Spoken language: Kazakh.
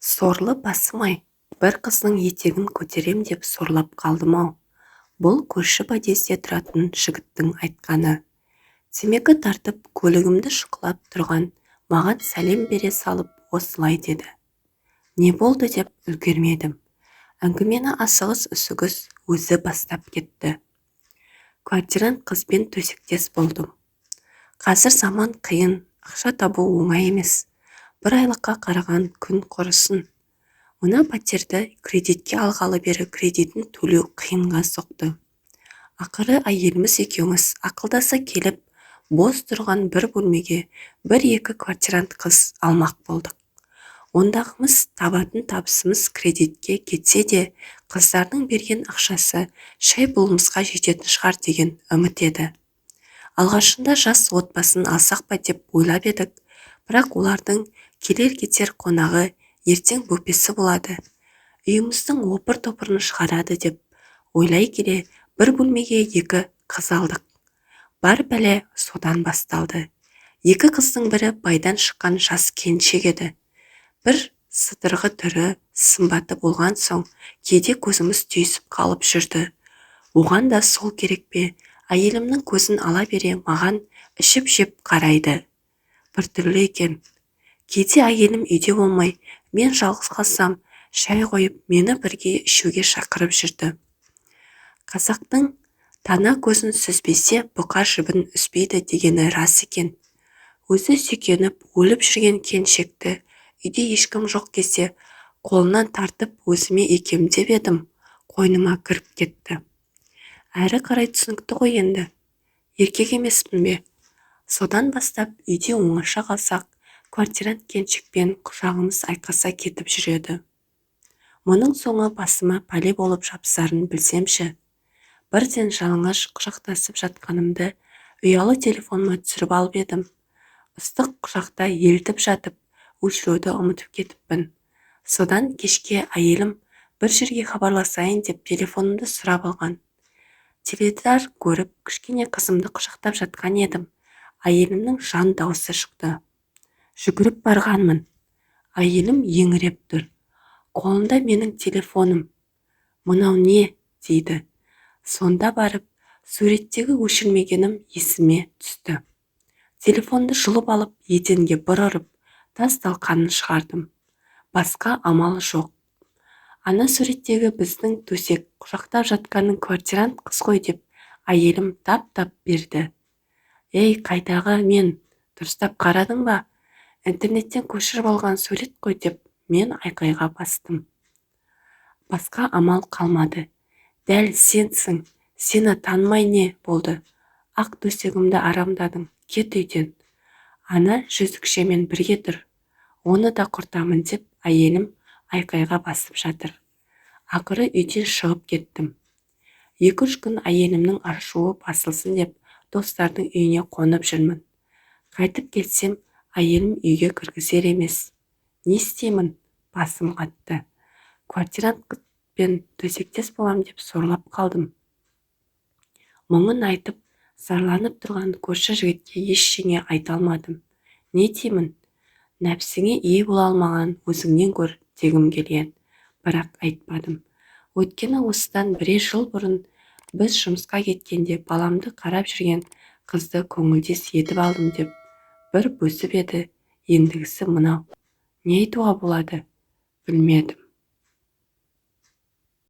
Сорлы басым-ай, бір қыздың етегін көтерем деп сорлап қалдым-ау. Бұл көрші подъезде тұратын жігіттің айтқаны. Темекі тартып, көлігімді шұқылап тұрған маған сәлем бере салып осылай деді. Не болды деп үлгермедім. Әңгімені асығыс-үсігіс өзі бастап кетті. Квартирант қызбен төсектес болдым. Қазір заман қиын, ақша табу оңай емес. Бір айлыққа қараған күн құрысын. Мына пәтерді кредитке алғалы бері кредитін төлеу қиынға соқты. Ақыры әйеліміз екеуміз ақылдаса келіп, бос тұрған бір бөлмеге бір-екі квартирант қыз алмақ болдық. Ондағымыз табатын табысымыз кредитке кетсе де, қыздардың берген ақшасы шай болымызға жететін шығар деген үміт еді. Алғашында жас отбасын алсақ па деп ойлап едік, бірақ олардың келер-кетер қонағы ертең бөпесі болады. Үйіміздің опыр-топырын шығарады деп ойлай келе, бір бөлмеге екі қыз алдық. Бар бәле содан басталды. Екі қыздың бірі байдан шыққан жас келіншек еді. Бір сыдырғы түрі, сымбаты болған соң, кейде көзіміз түйісіп қалып жүрді. Оған да сол керек пе? Әйелімнің көзін ала бере маған ішіп-жеп қарайды. Біртүрлі екен. Кейде әйелім үйде болмай, мен жалғыз қалсам, шай қойып, мені бірге ішуге шақырып жүрді. Қазақтың тана көзін сүзбесе, бұқа жібін үзбейді дегені рас екен. Өзі сүйкеніп, өліп жүрген келіншекті үйде ешкім жоқ кезде қолынан тартып өзіме икемдеп едім, қойныма кіріп кетті. Әрі қарай түсінікті ғой енді. Еркек емеспін бе? Содан бастап үйде оңаша қалсақ, квартирант келіншекпен құшағымыз айқаса кетіп жүреді. Мұның соңы басыма пәле болып жабысарын білсемші. Бірден жалаңаш құшақтасып жатқанымды ұялы телефоныма түсіріп алып едім. Ыстық құшақта елтіп жатып, өшіруді ұмытып кетіппін. Содан кешке әйелім бір жерге хабарласайын деп телефонымды сұрап алған. Теледидар көріп, кішкене қызымды құшақтап жатқан едім. Әйелімнің жан дауысы шықты. Жүгіріп барғанмын. Әйелім еңіреп тұр. Қолында менің телефоным. Мынау не? Дейді. Сонда барып, суреттегі өшірмегенім есіме түсті. Телефонды жұлып алып, еденге бір ұрып, тас-талқанын шығардым. Басқа амал жоқ. Ана суреттегі біздің төсек құшақтап жатқанын квартирант қыз қой деп, әйелім тап-тап берді. Ей, қайдағы мен? Дұрыстап қарадың ба? Интернеттен көшіріп алған сурет қой деп, мен айқайға бастым. Басқа амал қалмады. Дәл сенсің, сені танымай не болды? Ақ төсегімді арамдадың, кет үйден. Ана жезөкшемен бірге тұр. Оны да құртамын деп, әйелім айқайға басып жатыр. Ақыры үйден шығып кеттім. 2-3 күн әйелімнің ашуы басылсын деп, достардың үйіне қонып жүрмін. Қайтып келсем, әйелім үйге кіргізер емес. Не істеймін? Басым қатты. Квартирантпен төсектес болам деп сорлап қалдым. Мұңын айтып, зарланып тұрған көрші жігітке ештеңе айта алмадым. Не деймін? Нәпсіңе ие бола алмаған өзіңнен көр дегім келген, бірақ айтпадым. Өйткені осыдан бірер жыл бұрын біз жұмысқа кеткенде баламды қарап жүрген қызды көңілдес етіп алдым деп бір бөсіп еді, ендігісі мынау. Не айтуға болады? Білмедім.